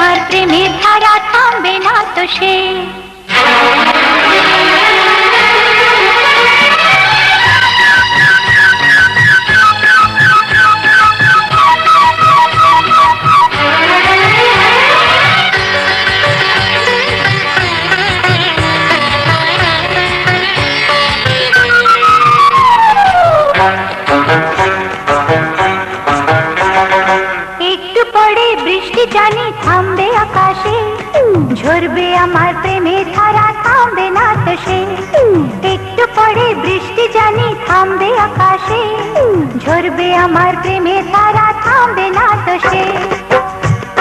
আমার প্রেমের ধারা থামবে না তো সে। একটু পরে বৃষ্টি জানি থামবে আকাশে, ঝরবে আমার প্রেমের ধারা থামবে না তো সে। একটু পরে বৃষ্টি জানি থামবে আকাশে, ঝরবে আমার প্রেমের ধারা থামবে না তো সে।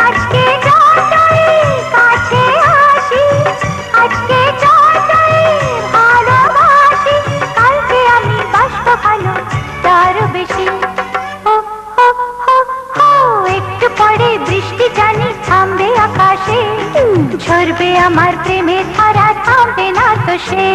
আজকে যতই কাছে আসি, আজকে যতই ভালোবাসি, কালকে আমি বাসবো ভালো তারও বেশি। একটু পরে বৃষ্টি জানি থামবে আকাশে, ঝরবে আমার প্রেমের ধারা থামবে না তো সে।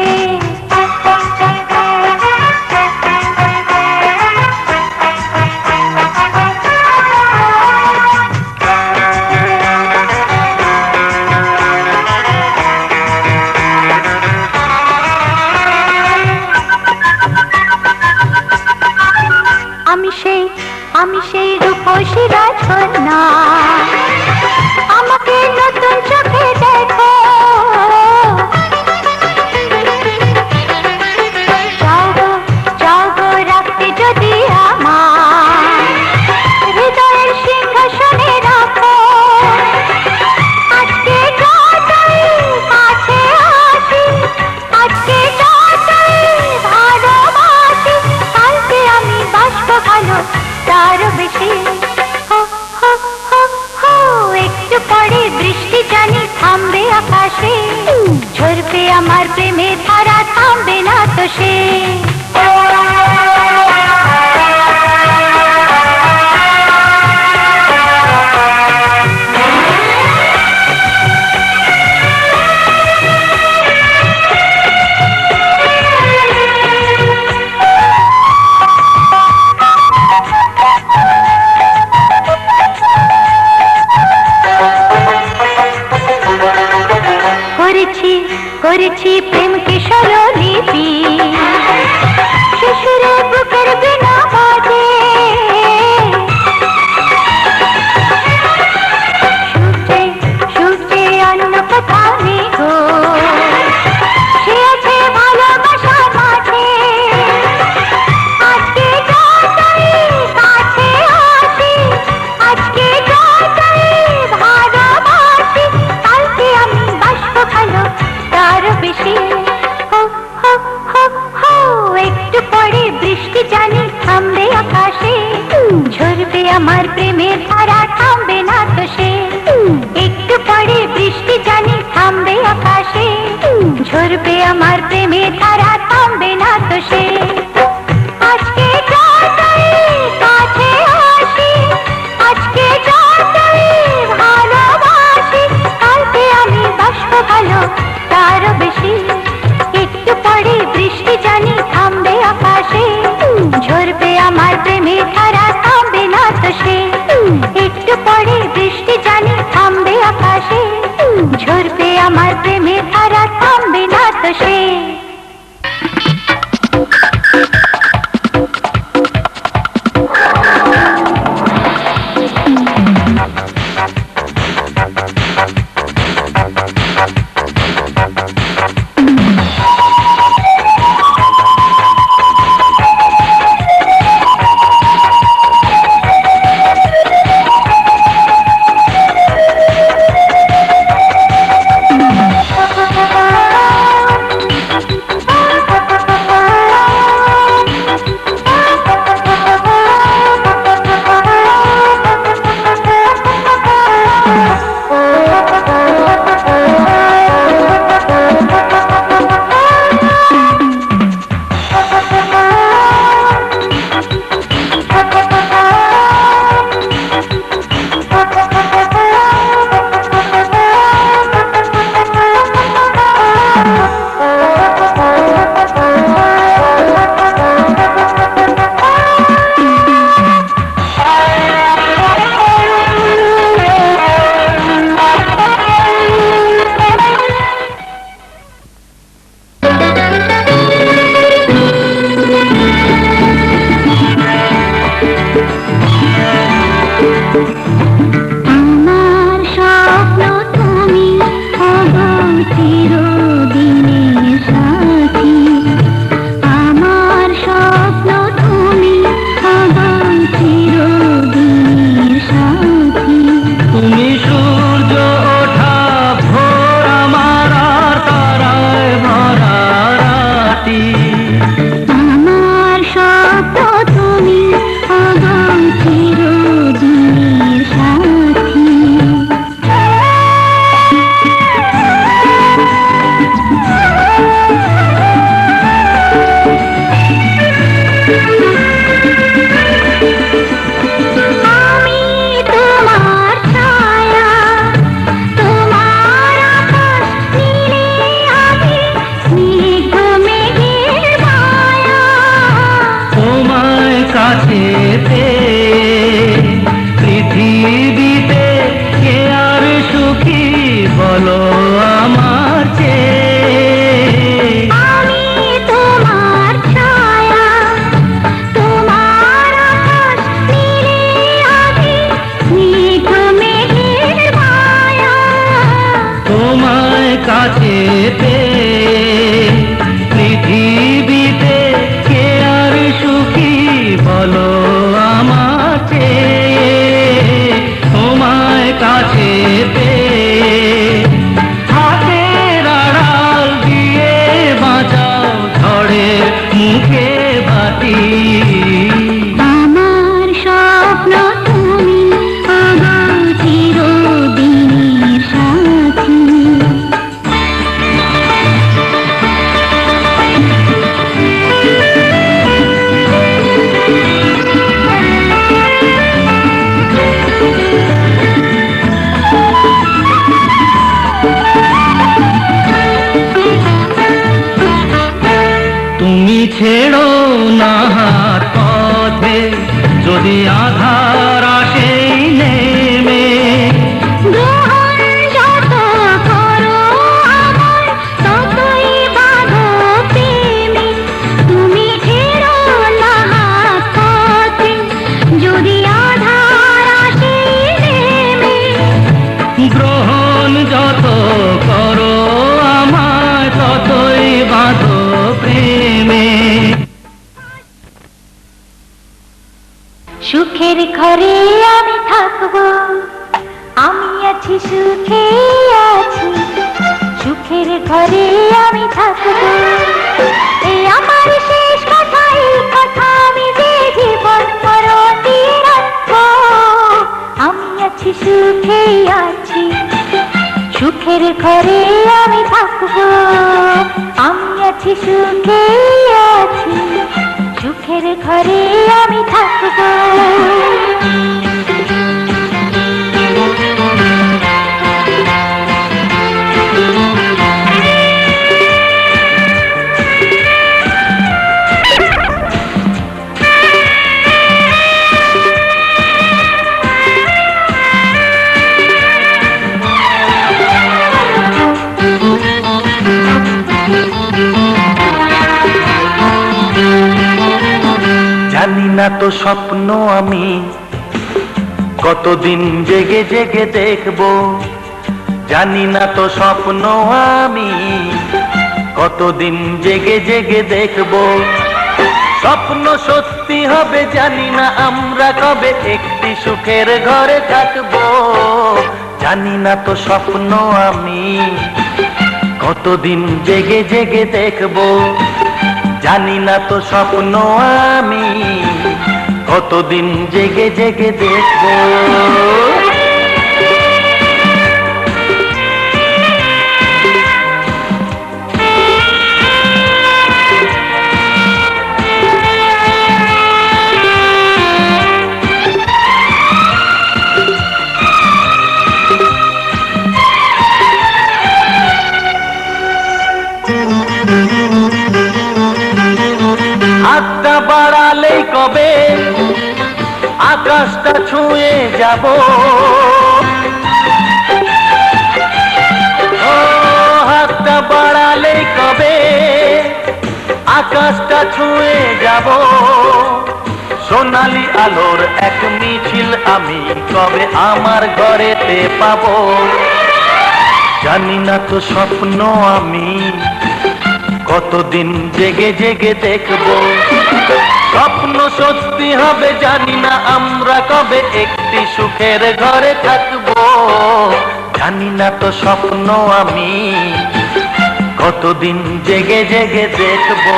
আমি সেই রূপসী রাজকন্যা, আমাকে নতুন চোখে দেখো। চাও গো রাখতে যদি আমার হৃদয়ের সিংহাসনে রাখো। আজকে যতই কাছে আসি, আজকে যতই ভালোবাসি, কালকে আমি বাসবো ভালো তারও বেশি। একটু পরে বৃষ্টি জানি থামবে আকাশে, ঝরবে আমার প্রেমের ধারা থামবে না তো সে। করেছি প্রেমকে স্বরলিপি, শ্বশুরে বুকের বিনা বাজে। সূর্যে অন্য কথা নেই গো, সে আছে ভালোবাসার মাঝে। আজকে যতই কাছে আসি, আজকে যতই ভালোবাসি, কালকে আমি বাসবো ভালো তারও বেশি। একটু পরে বৃষ্টি জানি থামবে আকাশে, ঝরবে আমার প্রেমের ধারা থামবে না তো সে। একটু পরে বৃষ্টি জানি থামবে আকাশে, ঝরবে আমার প্রেমের ধারা থামবে না তো সে। আজকে যতই কাছে আসি, আজকে যতই ভালোবাসি, কালকে আমি বাসবো ভালো তারও বেশি। একটু পরে বৃষ্টি জানি থামবে আকাশে, ঝরবে আমার প্রেমের ধারা থামবে না তো সে। একটু পরে বৃষ্টি জানি থামবে আকাশে, ঝরবে আমার প্রেমের ধারা থামবে না তো সে। তোমায় কাছে পেয়ে পৃথিবীতে কে আর সুখী বলো আমার চেয়ে। তোমায় কাছে পেয়ে হাতের আড়াল দিয়ে বাঁচাও ঝড়ের মুখে বাতি। আমার স্বপ্ন তুমি আমার চিরদিনের সাথী। তুমি ছেড়ো না হাত পথে যদি আধার আসে নেমে। গ্রহণ যত করো আমার ততই বাঁধো প্রেমে। তুমি ছেড়ো না হাত পথে যদি আধার আসে নেমে। গ্রহণ যত করো আমায় ততই বাঁধো প্রেমে। সুখের ঘরে আমি থাকবো, আমি আছি সুখে আছি। সুখের ঘরে আমি থাকবো, এই আমার শেষ কথা। এই কথা আমি যে জীবন মরণ দিয়ে রাখবো। আমি আছি সুখে আছি। সুখের ঘরে আমি থাকবো, আমি আছি সুখে আছি। সুখের ঘরে আমি থাকবো। জানি না তো স্বপ্ন আমি কতদিন জেগে জেগে দেখবো। জানি না তো স্বপ্ন আমি কতদিন জেগে জেগে দেখবো। স্বপ্ন সত্যি হবে জানি না আমরা কবে একটি সুখের ঘরে থাকবো। জানি না তো স্বপ্ন আমি কতদিন জেগে জেগে দেখবো। জানি না তো স্বপ্ন আমি কতদিন জেগে জেগে দেখবো। হাতটা বাড়ালেই কবে আকাশটা ছুঁয়ে যাব। ও হাতটা বাড়ালেই কবে আকাশটা ছুঁয়ে যাব। সোনালি আলোর এক মিছিল আমি কবে আমার ঘরেতে পাবো। জানি না তো স্বপ্ন আমি কতদিন জেগে জেগে দেখবো। স্বপ্ন সত্যি হবে জানি না আমরা কবে একটি সুখের ঘরে থাকবো। জানি না তো স্বপ্ন আমি কতদিন জেগে জেগে দেখবো।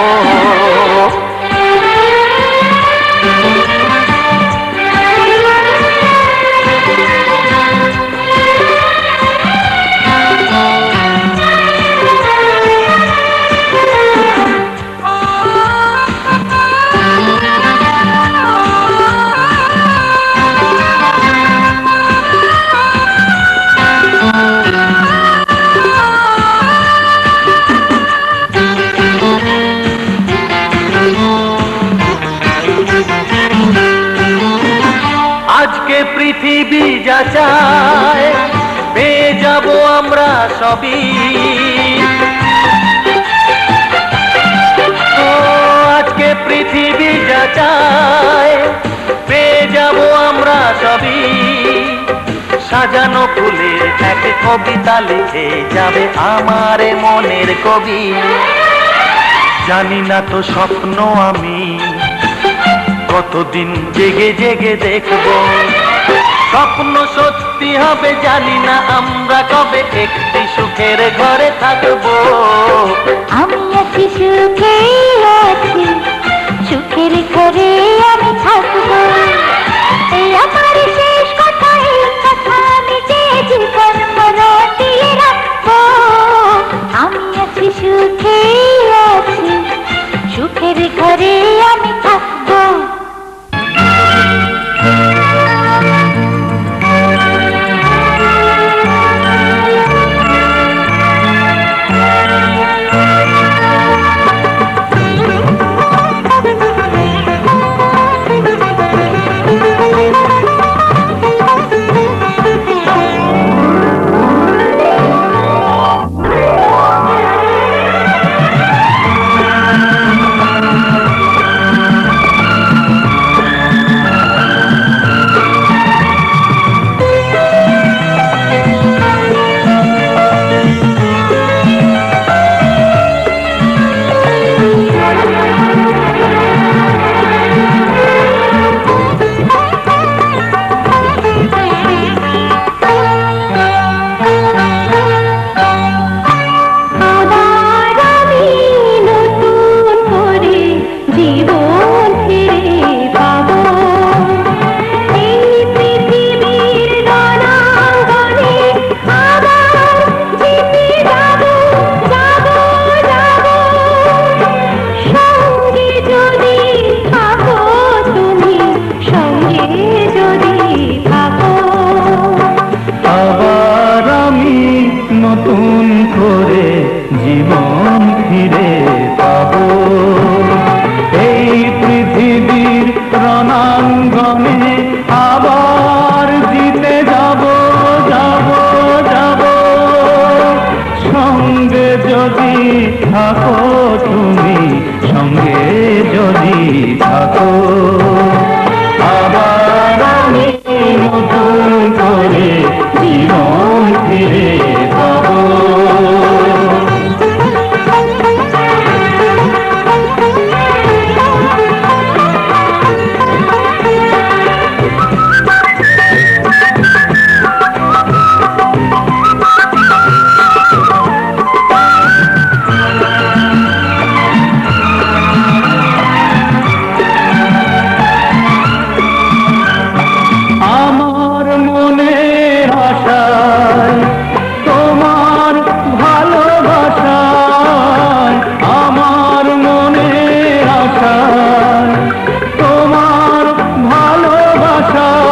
আজকে পৃথিবী যা চায় পেয়ে যাব আমরা সবই। ও আজকে পৃথিবী যা চায় পেয়ে যাব আমরা সবই। সাজানো ফুলের এক কবিতা লিখে যাবে আমার মনের কবি। জানি না তো স্বপ্ন আমি কতদিন জেগে জেগে দেখবো, স্বপ্ন সত্যি হবে জানি না আমরা কবে একটি সুখের ঘরে থাকবো। আমি আছি সুখে আছি, সুখের ঘরে আমি থাকবো। এই আমার শেষ কথা, এই কথা আমি যে জীবন মরণ দিয়ে রাখবো। আমি আছি সুখে আছি, সুখের ঘরে আমি থাকবো। নতুন করে জীবন ফিরে পাবো, এই পৃথিবীর রণাঙ্গনে আবার জিতে যাব যাব যাব। সঙ্গে যদি থাকো তুমি, সঙ্গে যদি থাকো, আবার আমি নতুন করে জীবন ফিরে পাবো। আমার মনের আশায় তোমার ভালোবাসায়, আমার মনের আশায় তোমার ভালোবাসায়।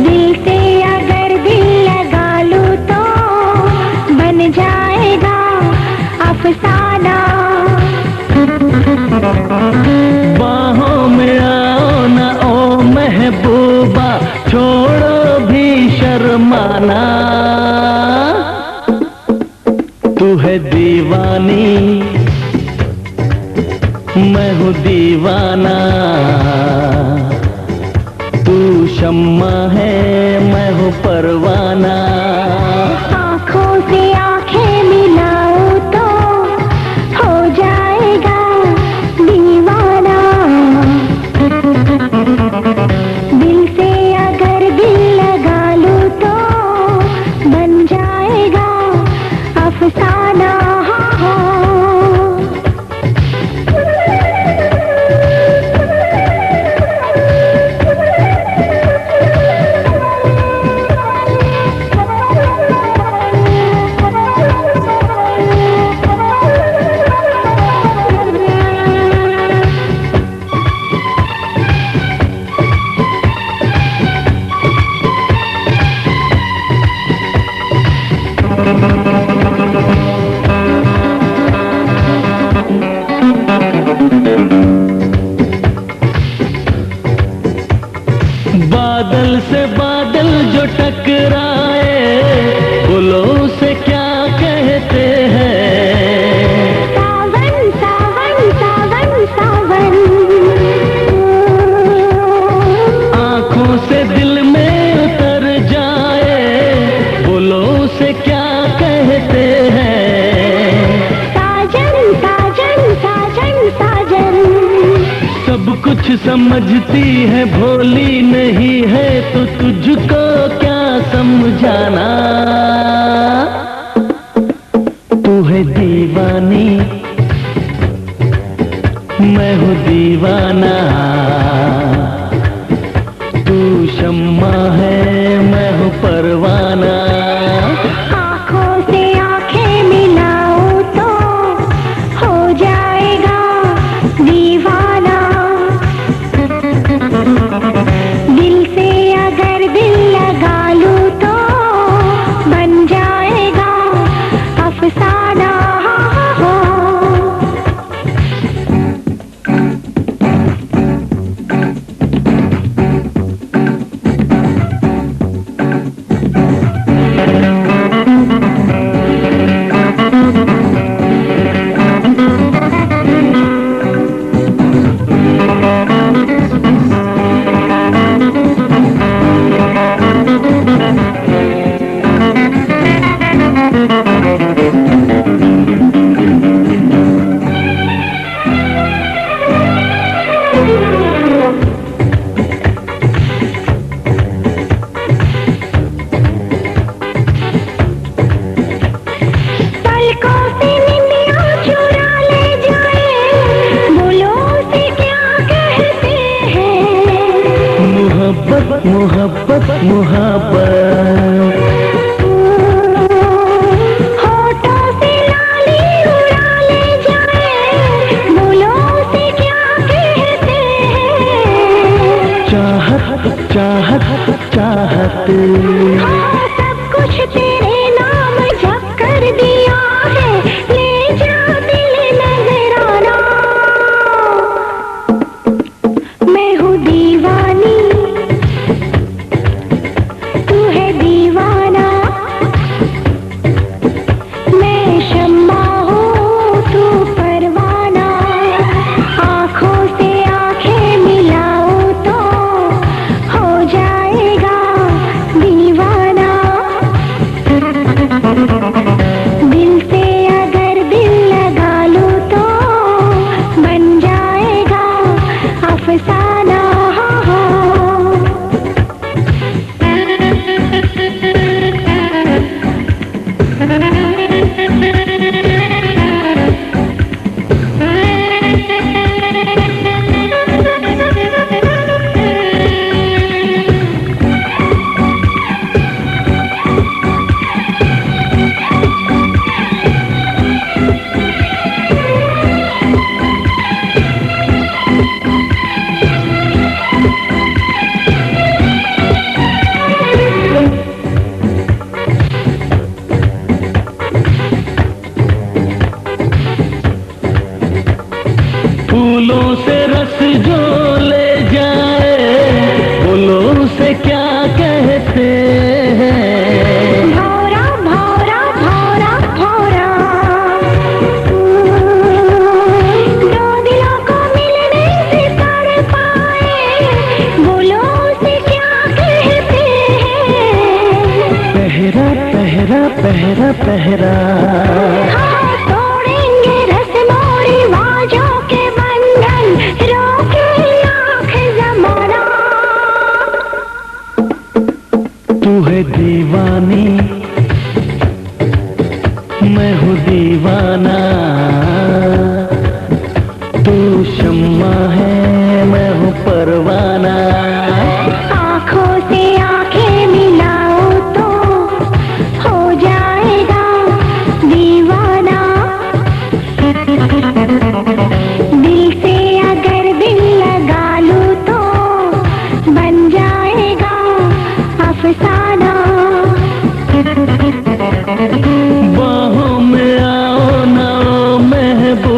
दिल से अगर दिल लगा लूं तो बन जाएगा अफसाना। बाहों में आओ ना ओ महबूबा, छोड़ो भी शर्माना। तू है दीवानी, मैं हूँ दीवाना। तू शम्मा है, मैं हूँ परवाना। आँखों से आँखें मिलाऊं तो हो जाएगा दीवाना। दिल से अगर दिल लगा लूं तो समझती है भोली नहीं है तो तुझको क्या समझाना। तू है दीवानी मैं हूँ दीवाना, तू शम्मा है मैं हूँ परवाना। आँखों से आँखें मिलाऊं तो हो जाएगा दीवाना, दिल से अगर दिल लगा लूं तो बन जाएगा अफसाना। मोहब्बत मोहब्बत होठों से लाली उड़ा ले जाए, बोलो से क्या कहते हैं। चाहत चाहत चाहत हाँ, सब कुछ तेरे नाम जप कर दिया है, ले जा दिल नजराना। मैं हूँ दीवानी तू है दीवाना, मैं शम्मा हूँ तू परवाना। आँखों से आँखें मिलाऊं तो हो जाएगा दीवाना, दिल से अगर दिल लगा लूं तो बन जाएगा अफसाना। फूलों से रस जो ले जाए बोलो उसे क्या कहते हैं। भौरा भौरा भौरा भौरा, दो दिलों को मिलने से तड़पाए, बोलो उसे क्या कहते हैं। पहरा पहरा पहरा पहरा हाँ, तोड़ेंगे रस्मों रिवाजों के बंधन, रोके लाख ज़माना। तू है दीवानी मैं हूँ दीवाना, तू शम्मा है मैं हूँ परवाना। आँखों से आँखें मिलाऊं तो हो जाएगा दीवाना, दिल से अगर दिल लगा लूं तो बन जाएगा अफसाना। बाहों में आओ ना ओ महबूब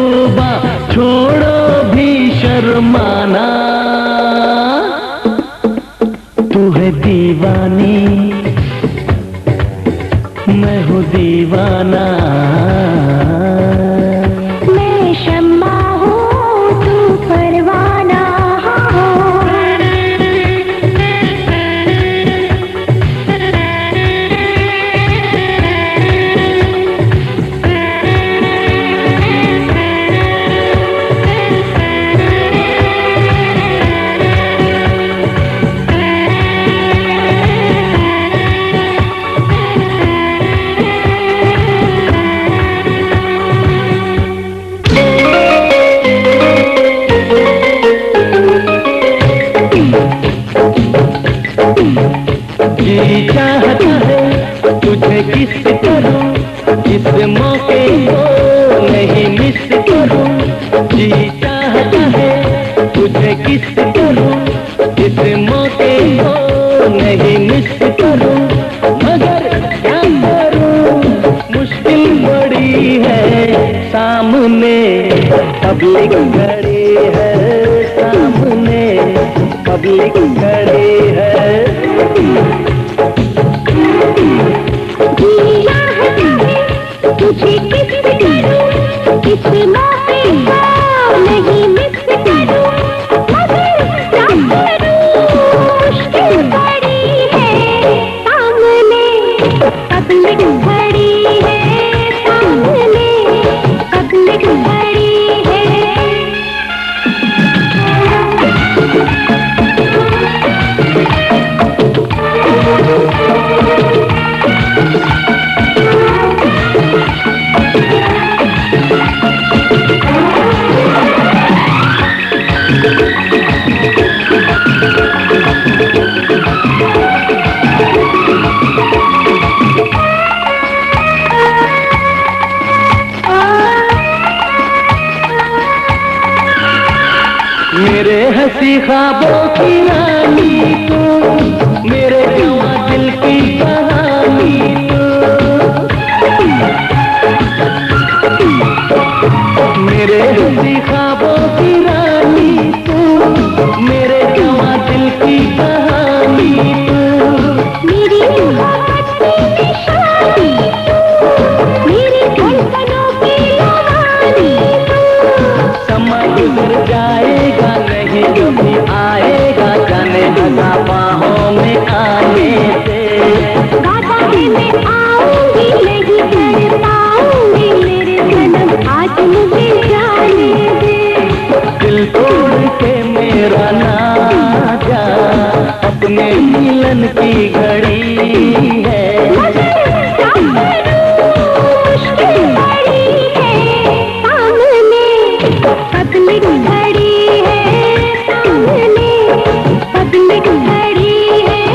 जी चाहता है तुझे किस करूं, इस मौके को नहीं मिस करूं। जी चाहता है तुझे किस करूं, इस मौके को नहीं मिस करूं। मगर क्या करूं, मुश्किल बड़ी है सामने पब्लिक खड़ी है, सामने पब्लिक खड़ी है। तुझे किस करूं, इस मौके को नहीं मिस करूं। मगर क्या करूं, मुश्किल बड़ी है सामने पब्लिक खड़ी है, सामने पब्लिक खड़ी है। मेरे हंसी ख्वाबों की रानी तू, मेरे जवां दिल की कहानी तू। मेरे हंसी ख्वाबों की रानी तू, मेरे जवां दिल की कहानी तू। मेरी मोहब्बत की निशानी तू, मेरी धड़कनों की रवानी तू। समय गुजर जाएगा नहीं कभी आएगा, जाने लगा बाहों में आने से। वादा है मैं आऊंगी, नहीं कर पाऊंगी मेरे सनम, आज मुझे जाने दे। दिल तोड़ के मेरा ना जा, अपने मिलन की घड़ी है। मगर क्या करूं, मुश्किल बड़ी है सामने पब्लिक खड़ी है, सामने पब्लिक खड़ी है।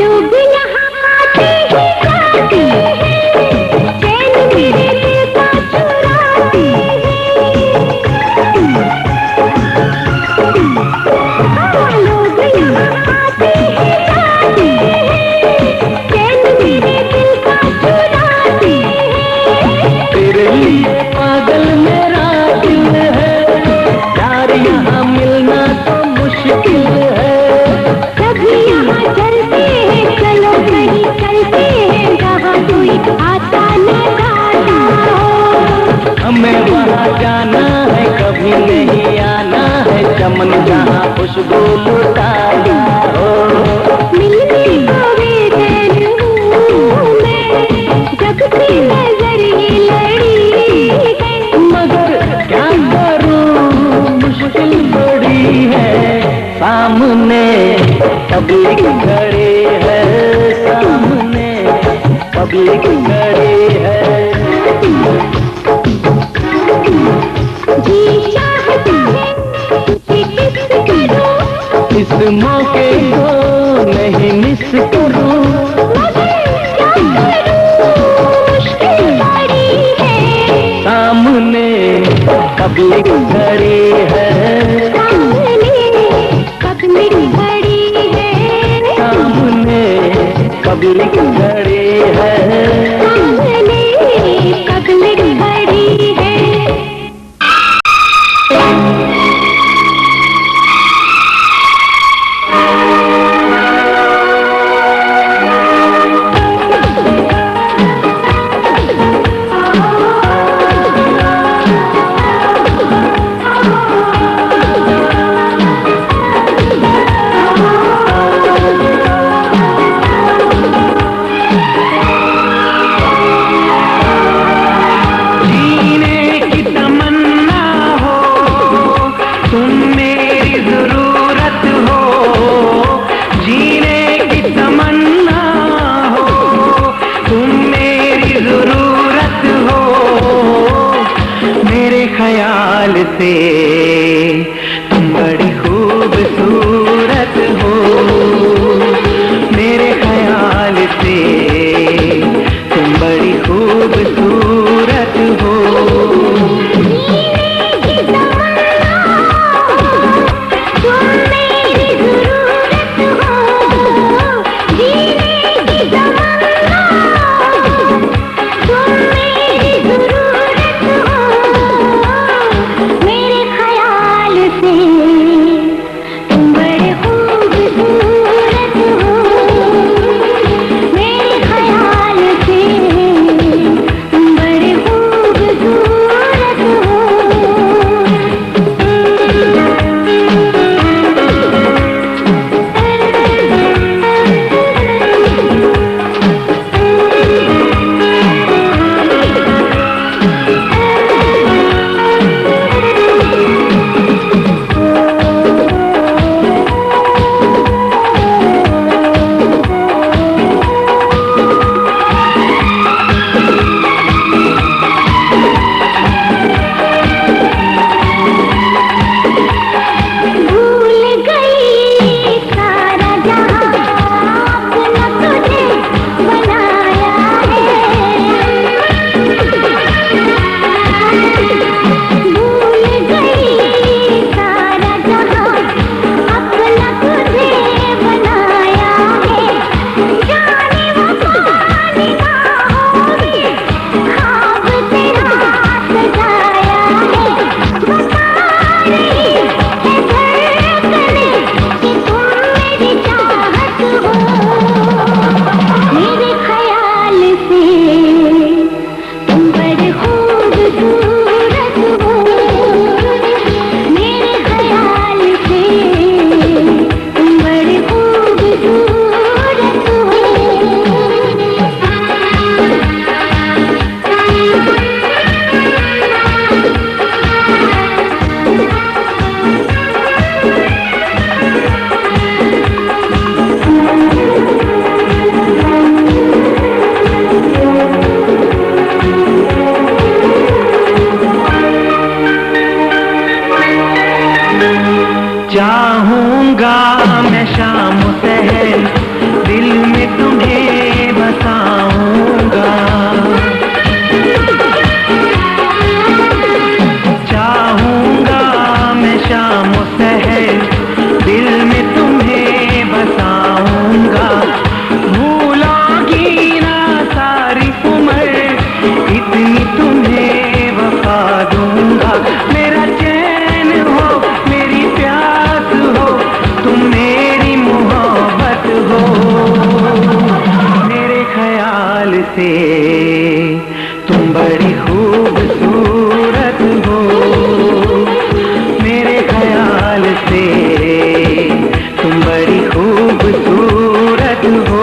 लोग यहाँ आते ही जाते हैं, चैन मेरे दिल का चुराते हैं। हाँ, लोग यहाँ आते ही जाते हैं, चैन मेरे दिल का चुराते हैं। तेरे लिए पागल मेरा दिल है, प्यार यहाँ मिलना तो मुश्किल है। सभी यहाँ चलते हैं, चलो कहीं चलते हैं, जहाँ कोई आता न जाता हो। हमें वहाँ जाना है, कभी नहीं आना है, चमन जहाँ खुशबू लुटाया हो। मिलने को बेचैन हूँ मैं, जब से नजर ये लड़ी है। मगर क्या करूं, मुश्किल बड़ी है सामने पब्लिक खड़ी है, सामने पब्लिक खड़ी है। जी चाहता है तुझे किस करूं, इस मौके को नहीं मिस करूं। मगर क्या करूं, मुश्किल बड़ी है सामने पब्लिक खड़ी है, सामने पब्लिक खड़ी है, सामने पब्लिक खड़ी है। सामने पब्लिक खड़ी है। से तुम बड़ी खूबसूरत हो, मेरे ख्याल से तुम बड़ी खूबसूरत हो। चाहूंगा मैं शाम सहर दिल में तुम्हें बसाऊंगा, चाहूंगा मैं शाम सहर दिल में तुम्हें बसाऊंगा। भूलोगी ना सारी उम्र इतनी तुम्हें वफा दूंगा। मेरा चैन हो मेरी प्यास हो तुम मेरी मोहब्बत हो, मेरे ख्याल से तुम बड़ी खूबसूरत हो, मेरे ख्याल से तुम बड़ी खूबसूरत हो।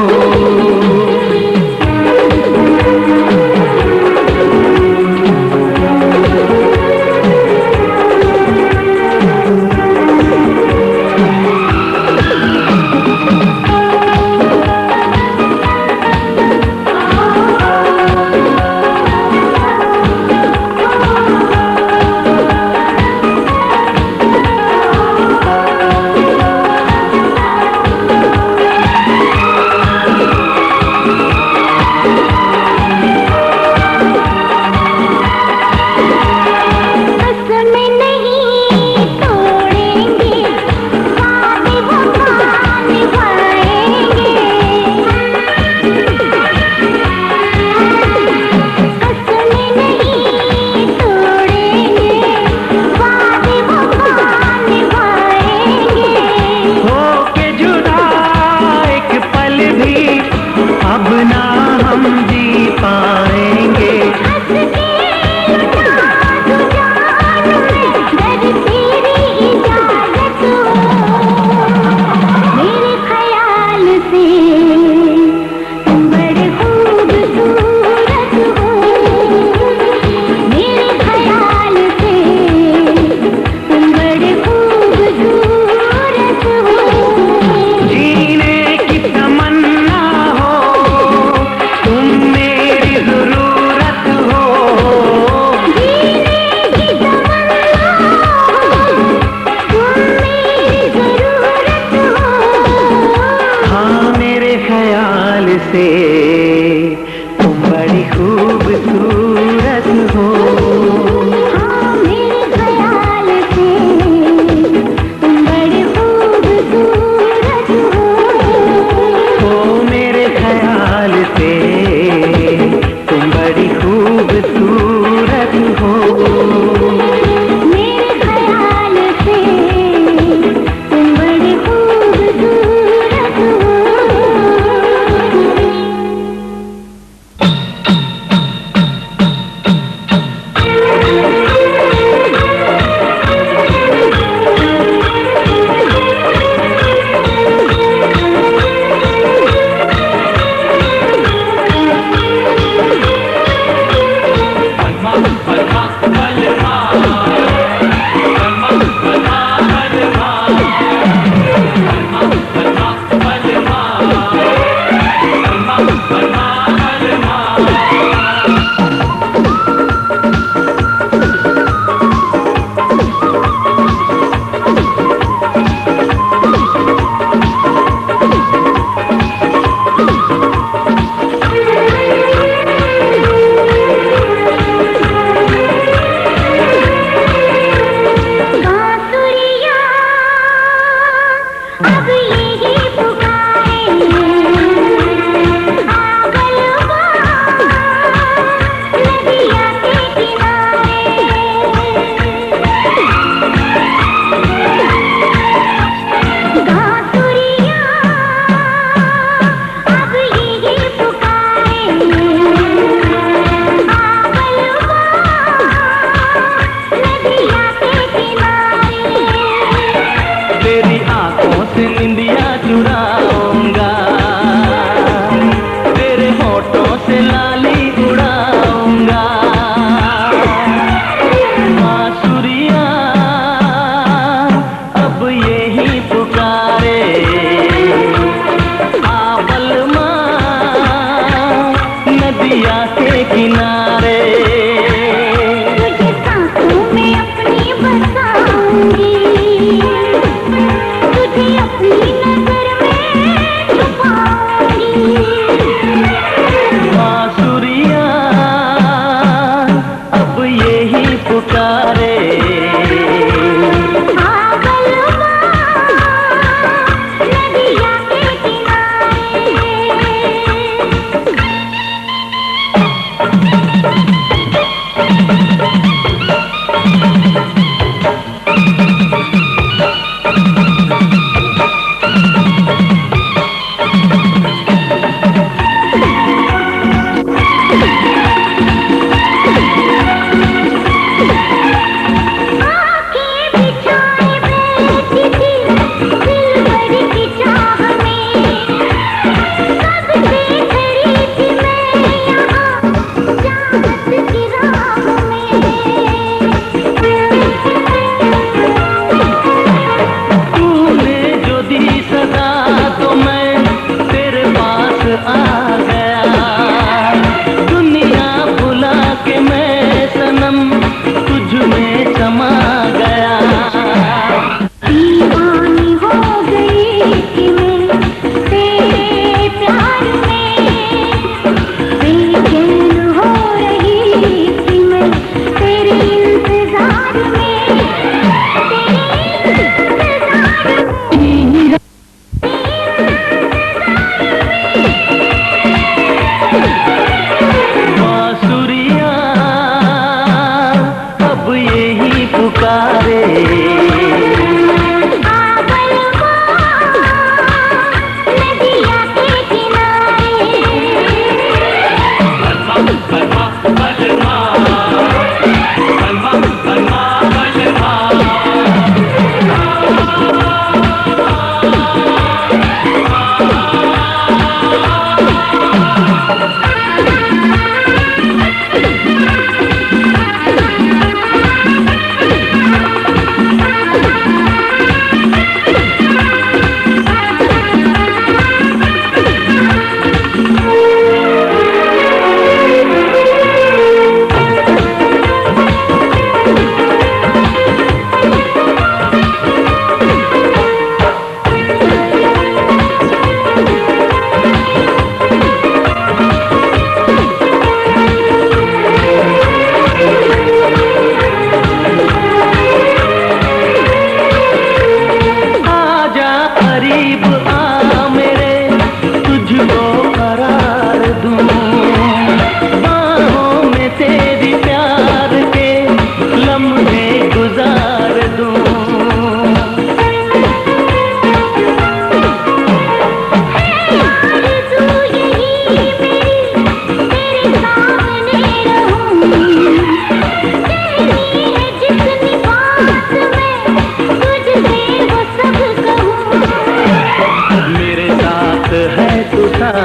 अब ना हम जी पाएंगे, मेरे ख्याल से तुम बड़े खूबसूरत हो, मेरे ख्याल से तुम बड़े खूबसूरत हो। जीने की तमन्ना हो तुम मेरी जरूरत से तुम बड़ी खूबसूरत हो। हाँ मेरे ख्याल से तुम बड़ी खूबसूरत हो। मेरे ख्याल से तुम बड़ी खूबसूरत हो। मेरे ख्याल से तुम बड़ी खूबसूरत हो।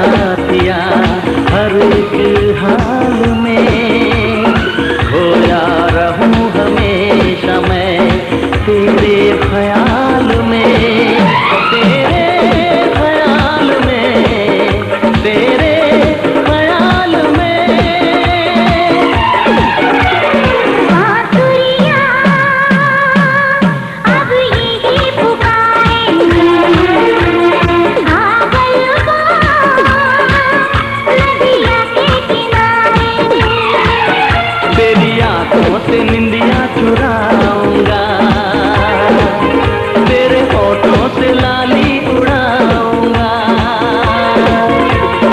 साथिया हर एक हाल में, खोया रहूं हमेशा मैं तेरे ख्याल में, तेरे ख्याल में, तेरे ख्याल में। बांसुरियाँ अब यही पुकारेंगे, आगलवा नदिया के किनारे। तेरी आंखों से निंदिया चुराऊंगा, तेरे होठों से लाली उड़ाऊंगा,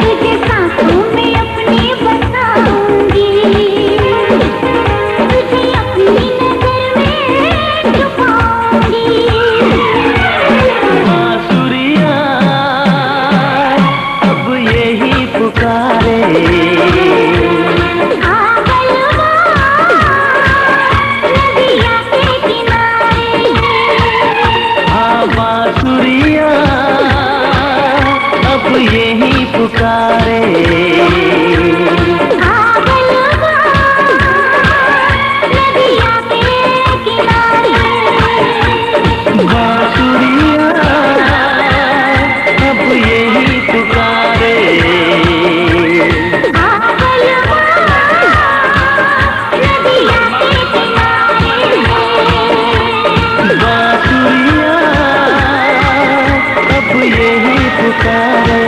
तुझे सांसों में अपनी बसाऊंगी, तुझे अपनी नजर में छुपाऊंगी। बांसुरियाँ अब यही पुकारे, आगलवा नदिया के किनारे। हाँ बांसुरियाँ अब यही पुकारे, आगलवा नदिया के किनारे। बांसुरियाँ अब यही पुकारे, आगलवा नदिया के किनारे। बांसुरियाँ अब यही पुकारे।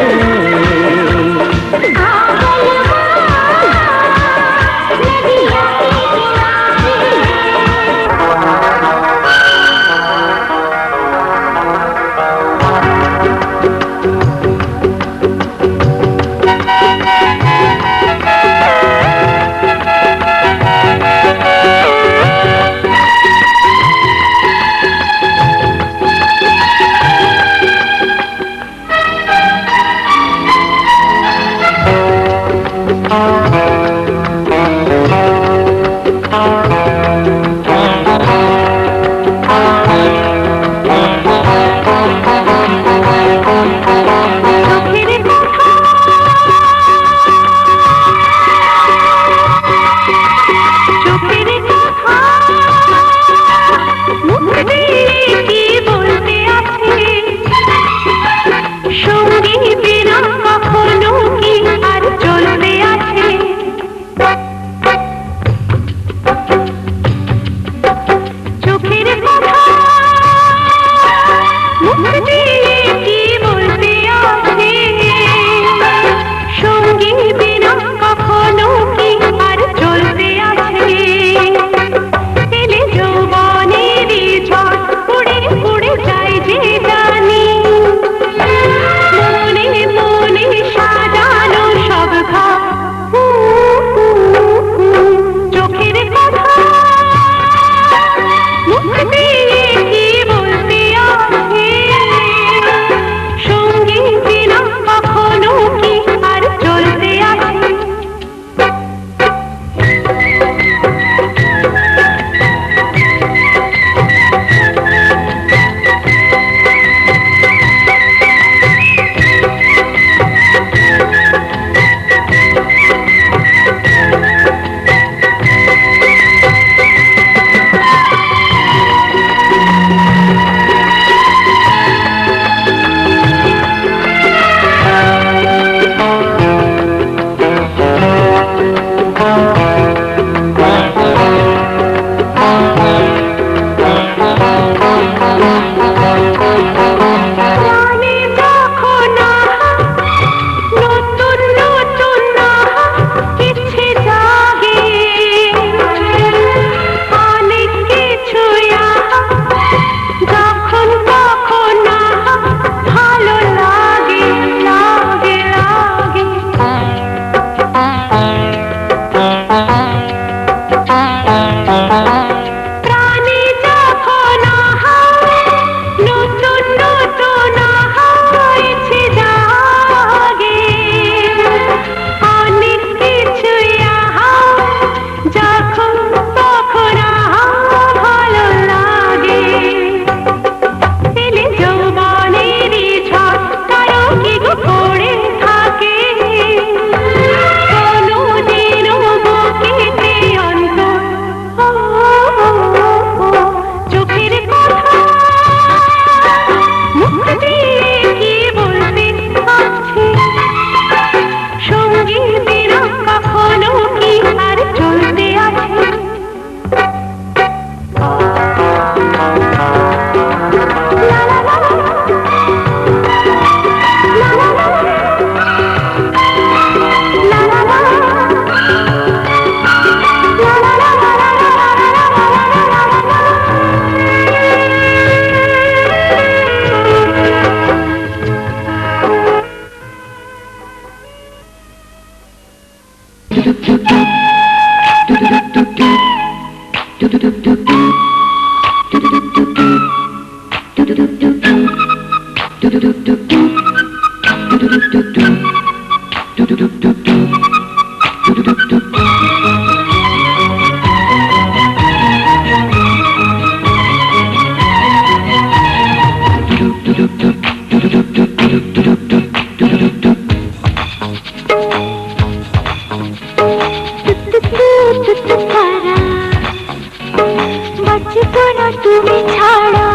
बचपन तुम्हें छाड़ा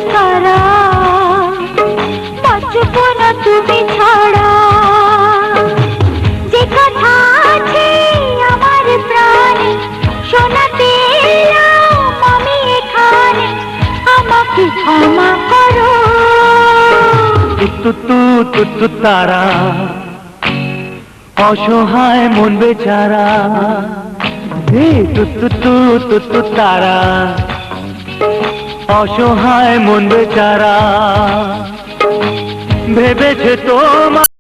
तारा बचपन तुम्हें छाड़ा যে কথা আছে আমার প্রাণে শোনাতে এলাম আমি এখানে আমাকে ক্ষমা করো তু তারা অসহায় মন বেচারা হে তু তারা অসহায় মন বেচারা ভেবেছে তোমার